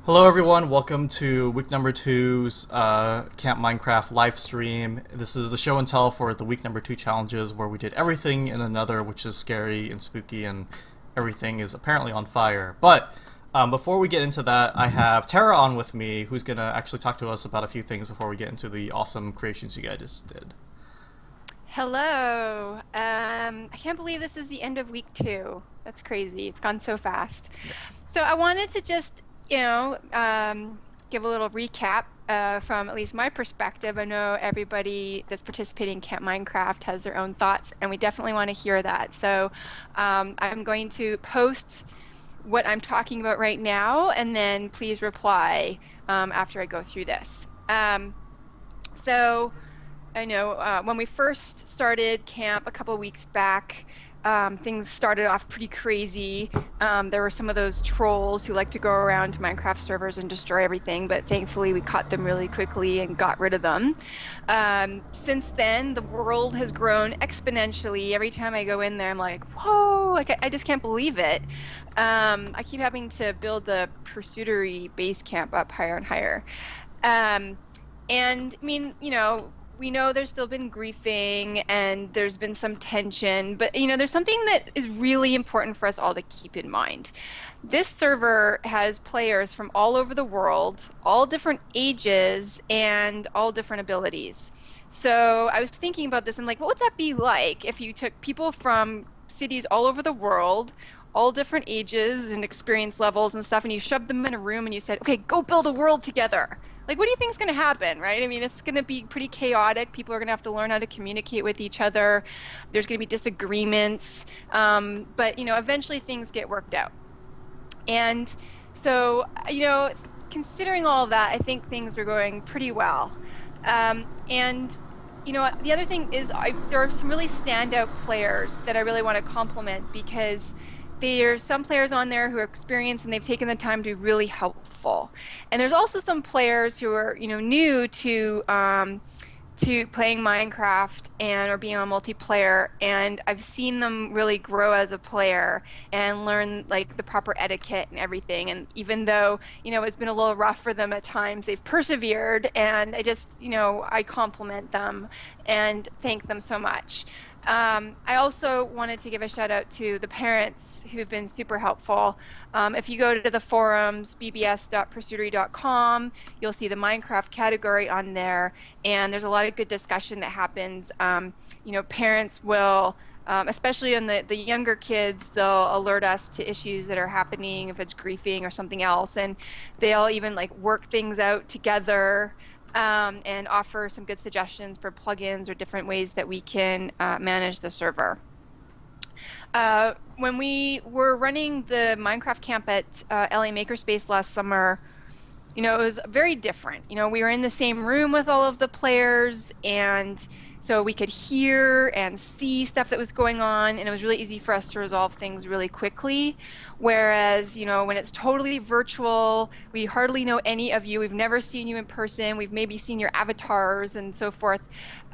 Hello, everyone. Welcome to week number two's Camp Minecraft live stream. This is the show and tell for the week number two challenges where we did everything in another, which is scary and spooky, and everything is apparently on fire. But before we get into that, I have Tara on with me, who's going to actually talk to us about a few things before we get into the awesome creations you guys just did. Hello. I can't believe this is the end of week two. That's crazy. It's gone so fast. So I wanted to just, give a little recap from at least my perspective. I know everybody that's participating in Camp Minecraft has their own thoughts, and we definitely want to hear that. So I'm going to post what I'm talking about right now, and then please reply after I go through this. So I know when we first started camp a couple weeks back, things started off pretty crazy. There were some of those trolls who like to go around to Minecraft servers and destroy everything, but thankfully we caught them really quickly and got rid of them. Since then, the world has grown exponentially. Every time I go in there, I'm like, whoa, like I just can't believe it. I keep having to build the Pursuitery base camp up higher and higher. And I mean, we know there's still been griefing and there's been some tension, but there's something that is really important for us all to keep in mind. This server has players from all over the world, all different ages and all different abilities. So I was thinking about this and like, what would that be like if you took people from cities all over the world, all different ages and experience levels and stuff, and you shoved them in a room and you said, okay, go build a world together. Like, what do you think is going to happen, right? I mean, it's going to be pretty chaotic. People are going to have to learn how to communicate with each other. There's going to be disagreements. But, eventually things get worked out. And so, considering all that, I think things are going pretty well. And the other thing is there are some really standout players that I really want to compliment because there's some players on there who are experienced and they've taken the time to be really helpful. And there's also some players who are, new to playing Minecraft and or being on multiplayer, and I've seen them really grow as a player and learn like the proper etiquette and everything. And even though, it's been a little rough for them at times, they've persevered, and I just, I compliment them and thank them so much. I also wanted to give a shout out to the parents who've been super helpful. If you go to the forums, bbs.pursuitery.com, you'll see the Minecraft category on there, and there's a lot of good discussion that happens. Parents will, especially on the younger kids, they'll alert us to issues that are happening, if it's griefing or something else, and they'll even like work things out together. And offer some good suggestions for plugins or different ways that we can manage the server. When we were running the Minecraft camp at LA Makerspace last summer, it was very different. We were in the same room with all of the players, and so we could hear and see stuff that was going on, and it was really easy for us to resolve things really quickly. Whereas, when it's totally virtual, we hardly know any of you. We've never seen you in person. We've maybe seen your avatars and so forth,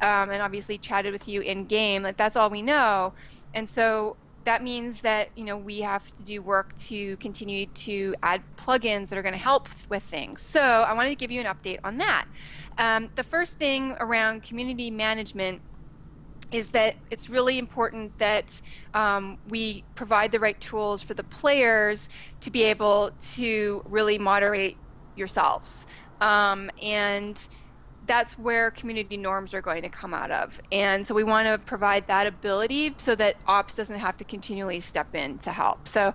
and obviously chatted with you in game. Like, that's all we know. And so that means that we have to do work to continue to add plugins that are going to help with things. So I wanted to give you an update on that. The first thing around community management is that it's really important that we provide the right tools for the players to be able to really moderate yourselves. And that's where community norms are going to come out of. And so we want to provide that ability so that ops doesn't have to continually step in to help. So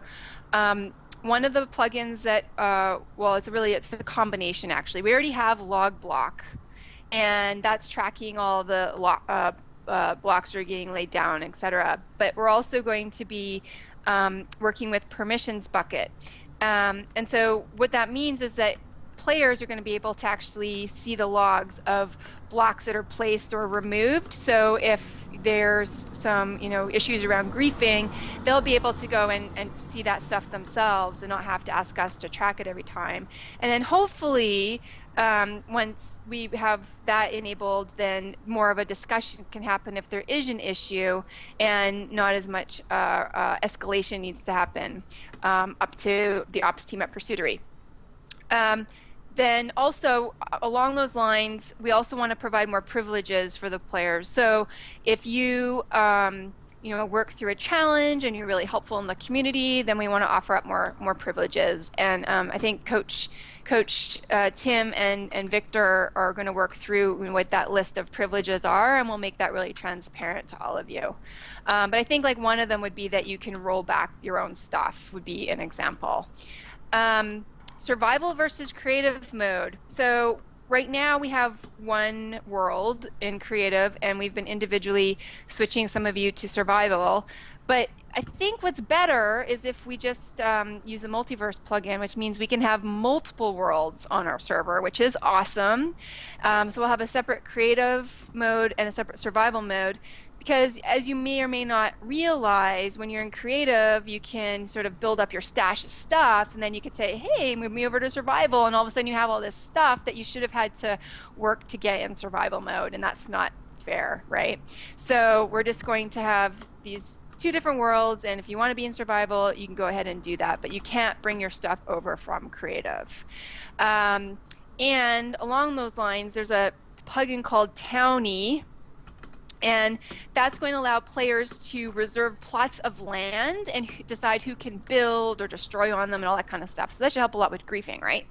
one of the plugins that, it's a combination actually. We already have log block, and that's tracking all the blocks that are getting laid down, etc. But we're also going to be working with permissions bucket. And so what that means is that players are going to be able to actually see the logs of blocks that are placed or removed. So if there's some issues around griefing, they'll be able to go and see that stuff themselves and not have to ask us to track it every time. And then hopefully once we have that enabled, then more of a discussion can happen if there is an issue, and not as much escalation needs to happen up to the ops team at Pursuitery. Um, then also along those lines, we also want to provide more privileges for the players. So if you work through a challenge and you're really helpful in the community, then we want to offer up more privileges. And I think Coach Tim and Victor are going to work through what that list of privileges are, and we'll make that really transparent to all of you. But I think like one of them would be that you can roll back your own stuff would be an example. Um, Survival versus creative mode. So right now we have one world in creative, and we've been individually switching some of you to survival. But I think what's better is if we just use the multiverse plugin, which means we can have multiple worlds on our server, which is awesome. So we'll have a separate creative mode and a separate survival mode. Because as you may or may not realize, when you're in creative, you can sort of build up your stash of stuff, and then you could say, hey, move me over to survival, and all of a sudden you have all this stuff that you should have had to work to get in survival mode, and that's not fair, right? So we're just going to have these two different worlds, and if you want to be in survival, you can go ahead and do that, but you can't bring your stuff over from creative. And along those lines, there's a plugin called Townie, and that's going to allow players to reserve plots of land and decide who can build or destroy on them and all that kind of stuff. So that should help a lot with griefing, right?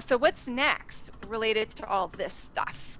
So what's next related to all this stuff?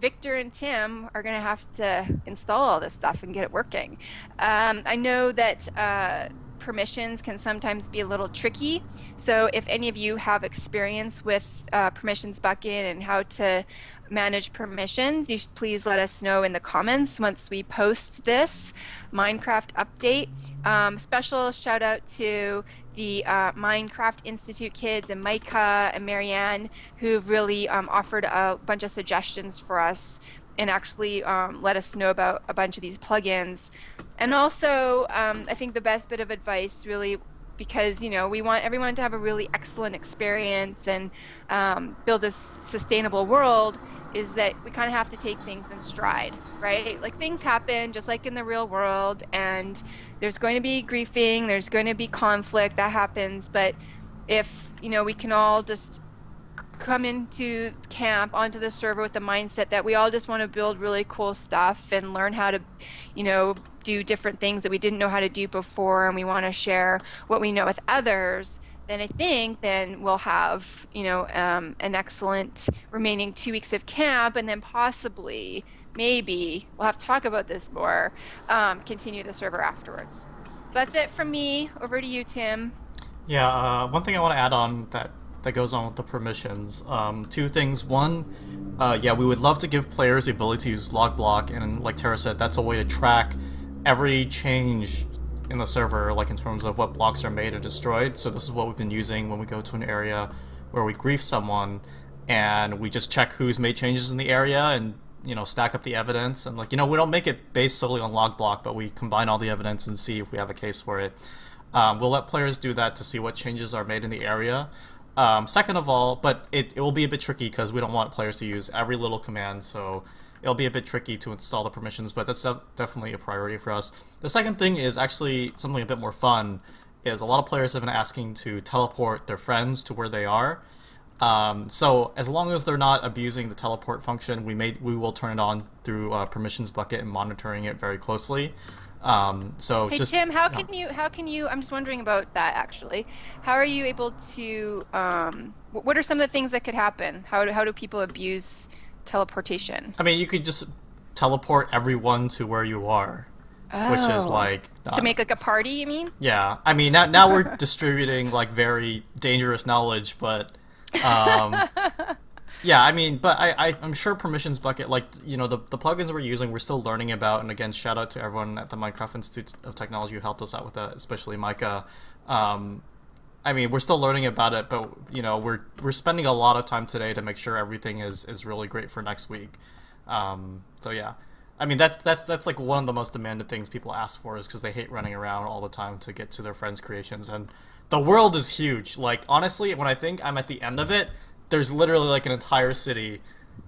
Victor and Tim are going to have to install all this stuff and get it working. I know that permissions can sometimes be a little tricky. So if any of you have experience with permissions bucket and how to manage permissions, you should please let us know in the comments once we post this Minecraft update. Special shout out to the Minecraft Institute kids and Micah and Marianne, who've really offered a bunch of suggestions for us and actually let us know about a bunch of these plugins. And also, I think the best bit of advice really, because we want everyone to have a really excellent experience and build this sustainable world, is that we kind of have to take things in stride, right? Like things happen just like in the real world, and there's going to be griefing, there's going to be conflict that happens, but if we can all just come into camp onto the server with the mindset that we all just want to build really cool stuff and learn how to do different things that we didn't know how to do before, and we want to share what we know with others, then I think we'll have an excellent remaining 2 weeks of camp, and then possibly maybe we'll have to talk about this more, continue the server afterwards. So that's it from me. Over to you, Tim. Yeah, one thing I want to add on that goes on with the permissions. Two things. One, yeah, we would love to give players the ability to use log block, and like Tara said, that's a way to track every change in the server, like in terms of what blocks are made or destroyed. So this is what we've been using when we go to an area where we grief someone, and we just check who's made changes in the area and stack up the evidence, and we don't make it based solely on log block, but we combine all the evidence and see if we have a case for it. We'll let players do that to see what changes are made in the area. Second of all, but it will be a bit tricky because we don't want players to use every little command, so it'll be a bit tricky to install the permissions, but that's definitely a priority for us. The second thing is actually something a bit more fun, is a lot of players have been asking to teleport their friends to where they are. So as long as they're not abusing the teleport function, we will turn it on through permissions bucket and monitoring it very closely. So hey just, Tim, how can you? I'm just wondering about that actually. How are you able to? What are some of the things that could happen? How do people abuse teleportation? I mean, you could just teleport everyone to where you are, which is like to make like a party. You mean? Yeah, I mean now we're distributing like very dangerous knowledge, but yeah, I mean, but I'm sure permissions bucket, like the plugins we're using, we're still learning about, and again, shout out to everyone at the Minecraft Institute of Technology who helped us out with that, especially Micah. I mean, we're still learning about it, but we're spending a lot of time today to make sure everything is really great for next week. So yeah, I mean that's like one of the most demanded things people ask for, is because they hate running around all the time to get to their friends' creations, and the world is huge. Like honestly, when I think I'm at the end of it, there's literally like an entire city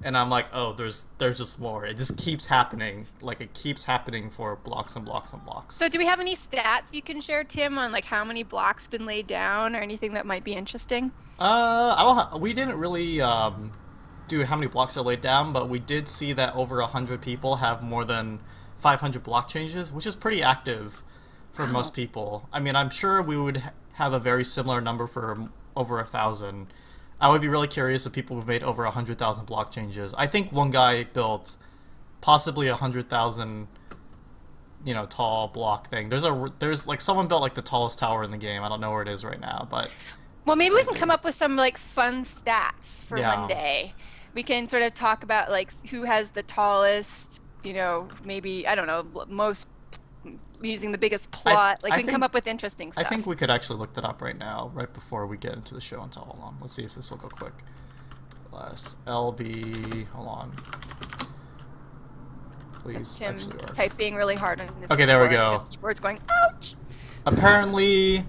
And I'm like, oh, there's just more. It just keeps happening. Like it keeps happening for blocks and blocks and blocks. So do we have any stats you can share, Tim, on like how many blocks been laid down or anything that might be interesting? I don't. We didn't really do how many blocks are laid down, but we did see that over 100 people have more than 500 block changes, which is pretty active for Wow. most people. I mean, I'm sure we would have a very similar number for over 1,000. I would be really curious if people who've made over 100,000 block changes. I think one guy built possibly 100,000, tall block thing. There's like someone built like the tallest tower in the game. I don't know where it is right now, but Well, it's maybe we can crazy. come up with some like fun stats for one Yeah. day. We can sort of talk about like who has the tallest, maybe, I don't know, most using the biggest I plot. Like I we can come think up with interesting I think stuff. we could actually look that up right now, right before we get into the show and tell. Hold on. Let's see if this will go quick. LB. Hold on. Please Tim actually is work. typing really hard on his Okay, there we keyboard. go. His keyboard's going, ouch! Apparently,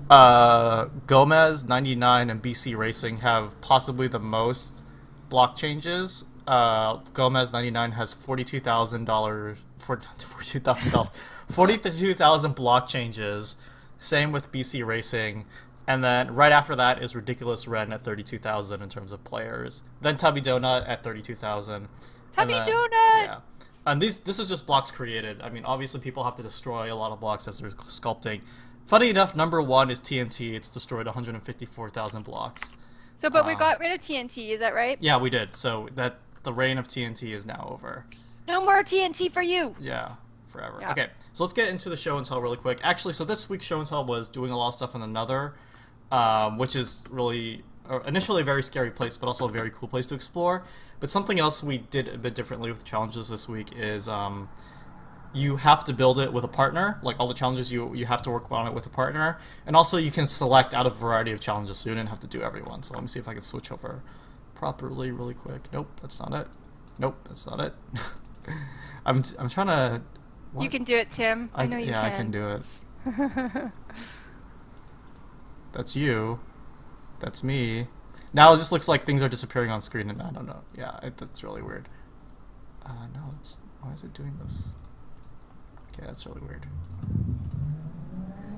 Gomez 99 and BC Racing have possibly the most block changes. Gomez 99 has $42,000 for $42,000, 42,000 block changes. Same with BC Racing. And then right after that is Ridiculous Ren at 32,000 in terms of players. Then Tubby Donut at 32,000. And Tubby then, Donut! yeah. And this is just blocks created. I mean, obviously people have to destroy a lot of blocks as they're sculpting. Funny enough, number one is TNT. It's destroyed 154,000 blocks. So, but we Um, got rid of TNT, is that right? yeah, we did. So that the reign of TNT is now over. No more TNT for you! Yeah, forever. Yeah. Okay, so let's get into the show and tell really quick. Actually, so this week's show and tell was doing a lot of stuff in another, which is really initially a very scary place, but also a very cool place to explore. But something else we did a bit differently with the challenges this week is you have to build it with a partner. Like all the challenges, you have to work on it with a partner, and also you can select out of a variety of challenges, so you didn't have to do everyone. So let me see if I can switch over properly really quick. Nope, that's not it. Nope, that's not it. I'm trying to. You can do it, Tim. I know you yeah, can. I can do it. That's you. That's me. Now it just looks like things are disappearing on screen, and I don't know. Yeah, that's really weird. No, why is it doing this? Okay, that's really weird.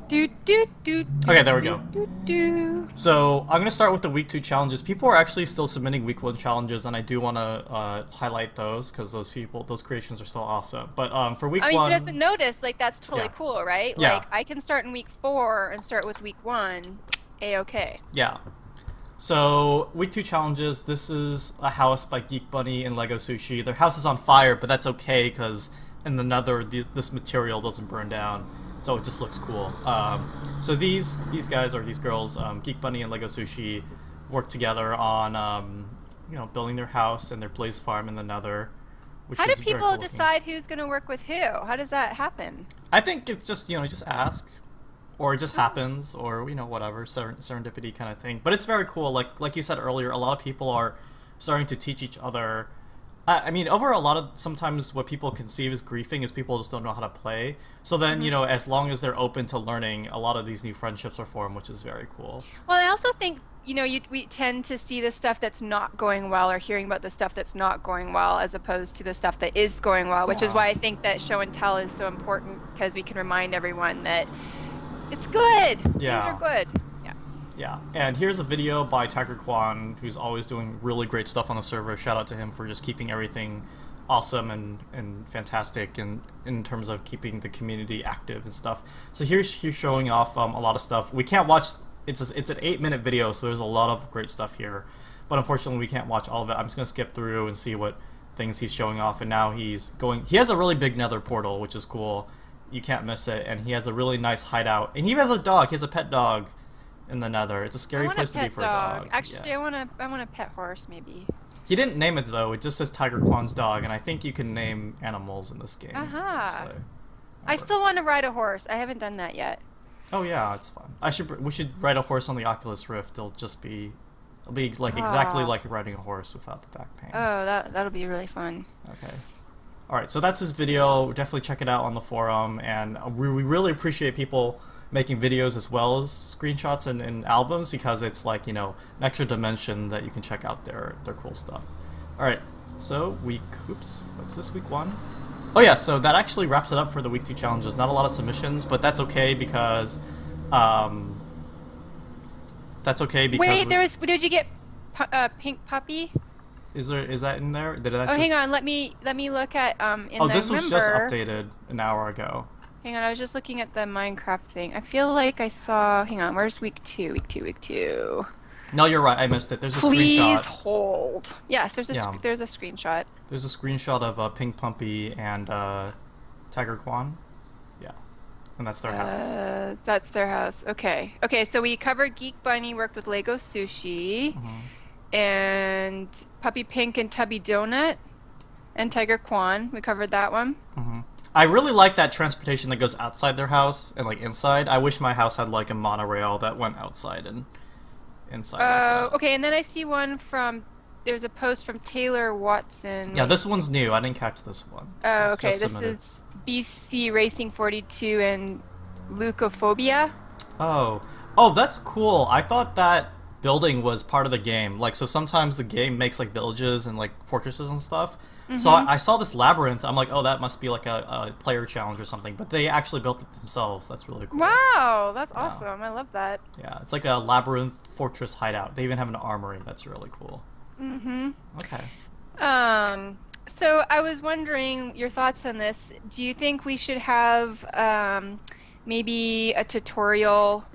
Do, do, do, Okay, there we go. do, do. So I'm gonna start with the week 2 challenges. People are actually still submitting week 1 challenges, and I do want to highlight those because those creations are still awesome. But for week I mean, 1, just notice, like, that's totally Yeah. cool, right? Yeah. Like, I can start in week 4 and start with week 1. A-okay. yeah. So week 2 challenges. This is a house by Geek Bunny and Lego Sushi. Their house is on fire, but that's okay because in the Nether, this material doesn't burn down, so it just looks cool. So these guys or these girls, Geek Bunny and Lego Sushi, work together on building their house and their blaze farm in the Nether, which How do is very people cool looking. decide who's going to work with who? How does that happen? I think it's just just ask, or it just happens, or whatever serendipity kind of thing. But it's very cool. Like you said earlier, a lot of people are starting to teach each other. I mean, over a lot of sometimes what people conceive as griefing is people just don't know how to play. So then as long as they're open to learning, a lot of these new friendships are formed, which is very cool. Well, I also think, we tend to see the stuff that's not going well or hearing about the stuff that's not going well as opposed to the stuff that is going well, which is Yeah. why I think that show and tell is so important because we can remind everyone that it's good. Yeah. Things are good. Yeah. Yeah, and here's a video by Tiger Kwan, who's always doing really great stuff on the server. Shout out to him for just keeping everything awesome and fantastic in terms of keeping the community active and stuff. So he's showing off a lot of stuff. We can't watch, it's an 8-minute video, so there's a lot of great stuff here. But unfortunately we can't watch all of it. I'm just going to skip through and see what things he's showing off. And now he has a really big nether portal, which is cool. You can't miss it. And he has a really nice hideout. And he has a dog. He has a pet dog in the nether. It's a I scary want place a to be pet for dog. a dog. Actually, Yeah. I want a pet horse maybe. He didn't name it though. It just says Tiger Kwan's dog, and I think you can name animals in this game. Aha. So, I still want to ride a horse. I haven't done that yet. oh yeah, it's fun. We should ride a horse on the Oculus Rift. It'll be like exactly Ah. like riding a horse without the back pain. Oh, that'll be really fun. Okay. All right, so that's his video. Definitely check it out on the forum, and we really appreciate people making videos as well as screenshots and albums because it's like an extra dimension that you can check out their cool stuff. All right. So oops, what's this, week 1? Oh yeah, so that actually wraps it up for the week 2 challenges. Not a lot of submissions, but that's okay because, um, Wait, did you get Pink Puppy? is that in there? Did that Oh, just? hang on. Let me look at in Oh, the this was just member. updated an hour ago. Hang on, I was just looking at the Minecraft thing. I feel like I saw. Hang on, where's week two? Week two, week two. No, you're right. I missed it. There's a Please screenshot. hold. Yes, Yeah, there's a screenshot. there's a screenshot of Pink Pumpy and Tiger Kwan. Yeah, and that's their house. That's their house. Okay. Okay, so we covered Geek Bunny worked with Lego Sushi Hmm. and Puppy Pink and Tubby Donut and Tiger Kwan. We covered that one. Hmm. I really like that transportation that goes outside their house and like inside. I wish my house had like a monorail that went outside and inside like that. Okay, and then I see one there's a post from Taylor Watson. Yeah, this one's new. I didn't catch this one. Oh, It's okay. just This submitted. is BC Racing 42 and Leukophobia. Oh, oh, that's cool. I thought that building was part of the game. Like, so sometimes the game makes like villages and like fortresses and stuff. So Mm-hmm. I saw this labyrinth. I'm like, oh, that must be like a player challenge or something. But they actually built it themselves. That's really cool. Wow, that's Yeah. awesome. I love that. Yeah, it's like a labyrinth fortress hideout. They even have an armory. That's really cool. Mm-hmm. Okay. So I was wondering your thoughts on this. Do you think we should have maybe a tutorial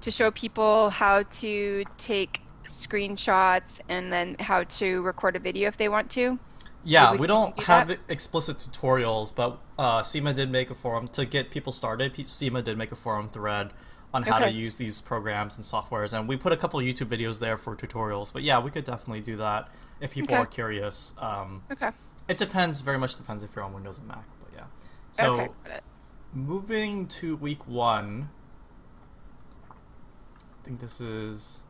to show people how to take screenshots and then how to record a video if they want to? Yeah, Would we we don't do have that? explicit tutorials, but SEMA did make a forum to get people started. SEMA did make a forum thread on how to Okay. use these programs and softwares, and we put a couple of YouTube videos there for tutorials. But yeah, we could definitely do that if people Okay. are curious. Okay. It depends, very much depends if you're on Windows and Mac, but yeah. Okay. So, Got it. moving to week 1, I think this is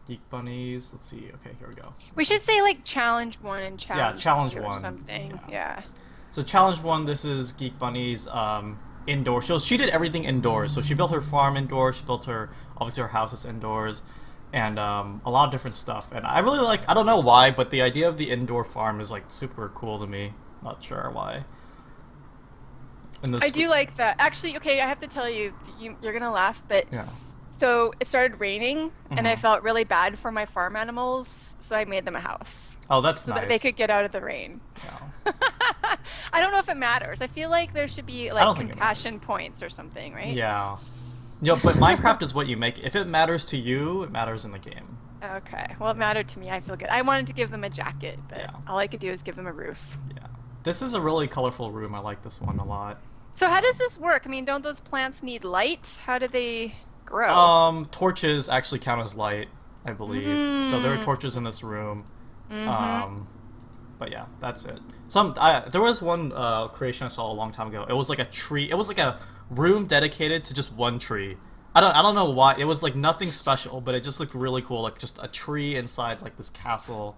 Geek Bunnies. Let's see. Okay, here we go. We should say like challenge one and challenge challenge two or one. something. Yeah. Yeah. So challenge 1, this is Geek Bunny's indoor. So she did everything indoors. So she built her farm indoors. She built obviously her house is indoors, and a lot of different stuff. And I really like. I don't know why, but the idea of the indoor farm is like super cool to me. Not sure why. And I do like that. Actually, okay, I have to tell you, you're gonna laugh, but Yeah. so it started raining, and I Mhm. felt really bad for my farm animals, so I made them a house Oh, that's so nice. that they could get out of the rain. Yeah. I don't know if it matters. I feel like there should be I like don't think it compassion matters. points or something, right? Yeah. But Minecraft is what you make. If it matters to you, it matters in the game. Okay. Well, it mattered to me. I feel good. I wanted to give them a jacket, but Yeah. all I could do is give them a roof. Yeah. This is a really colorful room. I like this one a lot. So how does this work? I mean, don't those plants need light? How do they grow? Torches actually count as light, I believe. So there are Mm. torches in this room. Mm-hmm. But yeah, that's it. There was one creation I saw a long time ago. It was like a tree. It was like a room dedicated to just one tree. I don't know why. It was like nothing special, but it just looked really cool. Like just a tree inside like this castle.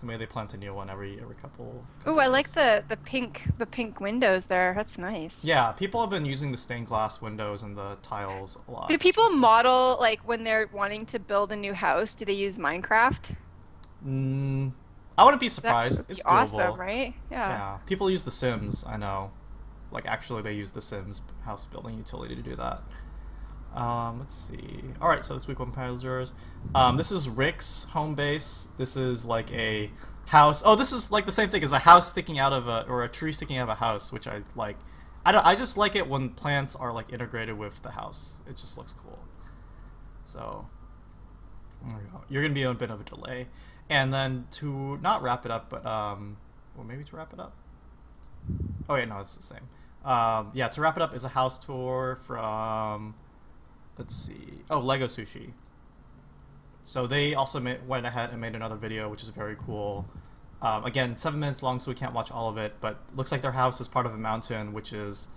Maybe they plant a new one every couple. Ooh, I like days. the pink windows there. That's nice. Yeah, people have been using the stained glass windows and the tiles a lot. Do people model like when they're wanting to build a new house? Do they use Minecraft? I wouldn't be That surprised. would be It's doable. awesome, right? Yeah. Yeah, people use The Sims. I know, like actually they use The Sims house building utility to do that. Let's see. All right, so this week 1 pile is yours. This is Rick's home base. This is like a house. Oh, this is like the same thing as a house sticking out of a tree sticking out of a house, which I like. I just like it when plants are like integrated with the house. It just looks cool. So there we go. You're gonna be on a bit of a delay, and then to not wrap it up, but well, maybe to wrap it up. Oh yeah, no, it's the same. Yeah, to wrap it up is a house tour from. Let's see. Oh, Lego Sushi. So they also went ahead and made another video, which is very cool. Again, 7 minutes long, so we can't watch all of it, but looks like their house is part of a mountain, which is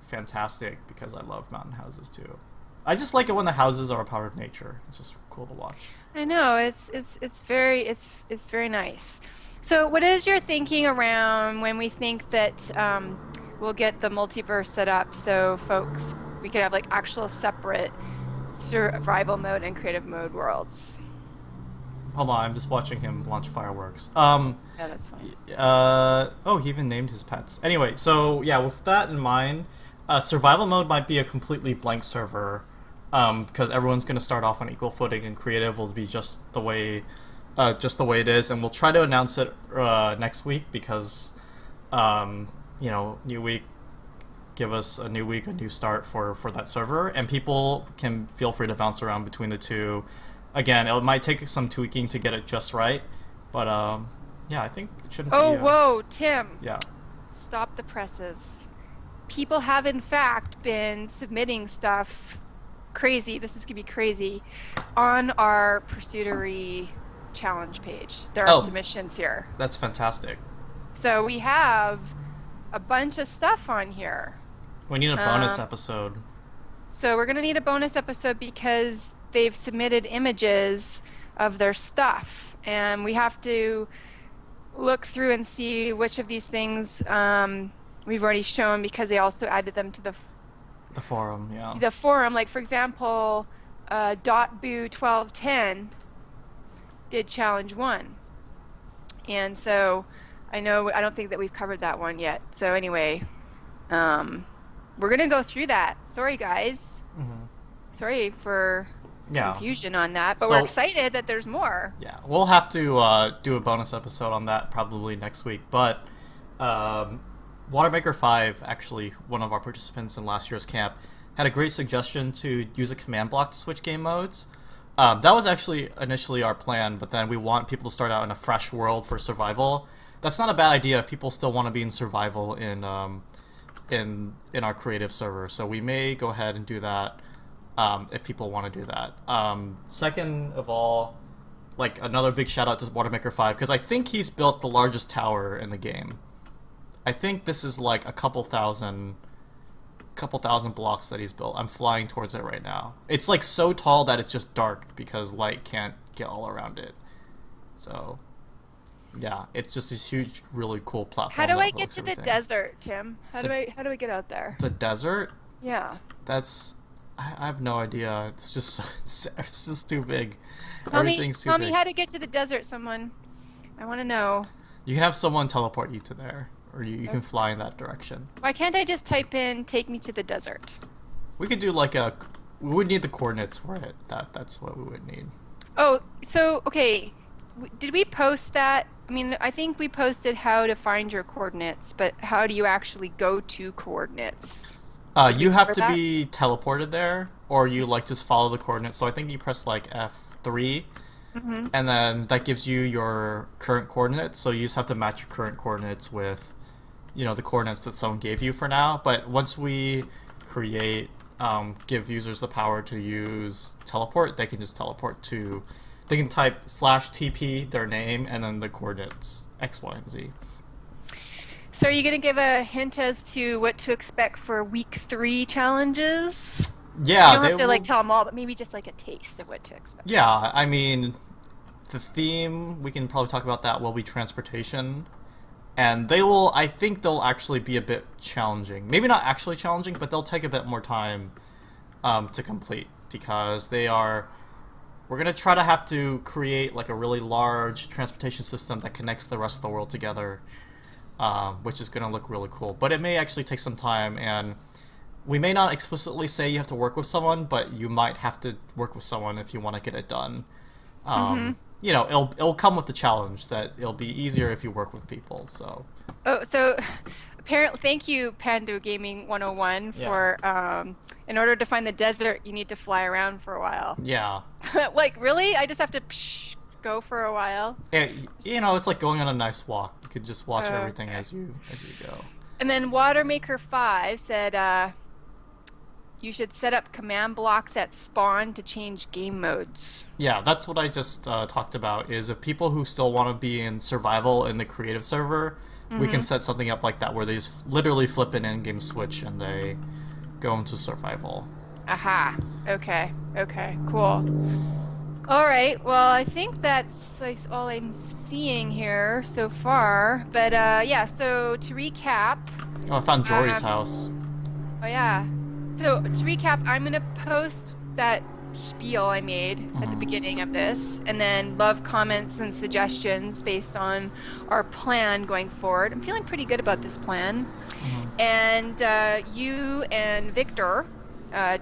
fantastic because I love mountain houses too. I just like it when the houses are a part of nature. It's just cool to watch. I know it's very nice. So, what is your thinking around when we think that we'll get the multiverse set up so folks we could have like actual separate survival mode and creative mode worlds? Hold on, I'm just watching him launch fireworks. Yeah, that's fine. Oh, he even named his pets. Anyway, so yeah, with that in mind, survival mode might be a completely blank server, because everyone's going to start off on equal footing, and creative will be just the way it is, and we'll try to announce it next week because, new week, give us a new week, a new start for that server, and people can feel free to bounce around between the two. Again, it might take some tweaking to get it just right, but yeah, I think it shouldn't be. Oh, whoa, Tim. Yeah. Stop the presses. People have, in fact, been submitting stuff crazy. This is going to be crazy on our Pursuitery challenge page. There are submissions here. That's fantastic. So we have a bunch of stuff on here. We need a bonus episode. So we're going to need a bonus episode because they've submitted images of their stuff, and we have to look through and see which of these things we've already shown because they also added them to the forum. Yeah. The forum, like for example, .boo1210 did challenge 1, and so I don't think that we've covered that one yet. So anyway, we're gonna go through that. Sorry guys. Mm-hmm. Sorry for confusion on that, but we're excited that there's more. Yeah, we'll have to do a bonus episode on that probably next week. But Watermaker 5, actually one of our participants in last year's camp, had a great suggestion to use a command block to switch game modes. That was actually initially our plan, but then we want people to start out in a fresh world for survival. That's not a bad idea if people still want to be in survival in our creative server. So we may go ahead and do that if people want to do that. Second of all, like another big shout out to Watermaker 5 because I think he's built the largest tower in the game. I think this is like a couple thousand blocks that he's built. I'm flying towards it right now. It's like so tall that it's just dark because light can't get all around it. So yeah, it's just this huge, really cool platform. How do I get to the desert, Tim? How do I get out there? The desert? Yeah. I have no idea. It's just too big. Tell me how to get to the desert, someone. I want to know. You can have someone teleport you to there, or you can fly in that direction. Why can't I just type in "take me to the desert"? We could do we would need the coordinates for it. That's what we would need. Oh, so okay. Did we post that? I mean, I think we posted how to find your coordinates, but how do you actually go to coordinates? You have to be teleported there, or you just follow the coordinates. So I think you press F3, and then that gives you your current coordinates. So you just have to match your current coordinates with, the coordinates that someone gave you for now. But once we give users the power to use teleport, they can just teleport to. They can type /TP their name and then the coordinates X, Y, and Z. So are you going to give a hint as to what to expect for week 3 challenges? Yeah. You don't have to tell them all, but maybe just a taste of what to expect. Yeah, I mean, the theme, we can probably talk about that, will be transportation. And I think they'll actually be a bit challenging. Maybe not actually challenging, but they'll take a bit more time to complete because we're going to try to have to create a really large transportation system that connects the rest of the world together, which is going to look really cool. But it may actually take some time, and we may not explicitly say you have to work with someone, but you might have to work with someone if you want to get it done. It'll come with the challenge that it'll be easier if you work with people. So. Oh, so apparently, thank you, Pando Gaming 101, for in order to find the desert, you need to fly around for a while. Yeah. Really? I just have to go for a while? Yeah, it's like going on a nice walk. You could just watch everything as you go. And then Watermaker 5 said you should set up command blocks at spawn to change game modes. Yeah, that's what I just talked about, is if people who still want to be in survival in the creative server, we can set something up like that where they just literally flip an in-game switch and they go into survival. Aha. Okay, cool. Alright, well, I think that's all I'm seeing here so far. But, so to recap... Oh, I found Jory's house. Oh, yeah. So, to recap, I'm going to post that spiel I made at the beginning of this, and then love comments and suggestions based on our plan going forward. I'm feeling pretty good about this plan. And you and Victor,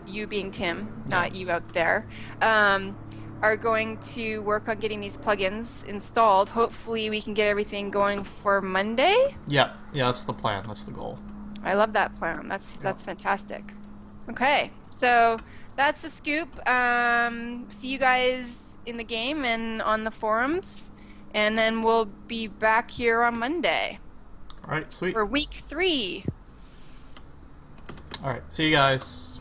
you being Tim, Yeah. not you out there, are going to work on getting these plugins installed. Hopefully, we can get everything going for Monday. Yeah, that's the plan. That's the goal. I love that plan. That's fantastic. Okay, so that's the scoop. See you guys in the game and on the forums, and then we'll be back here on Monday All right, sweet. for week 3. All right, see you guys.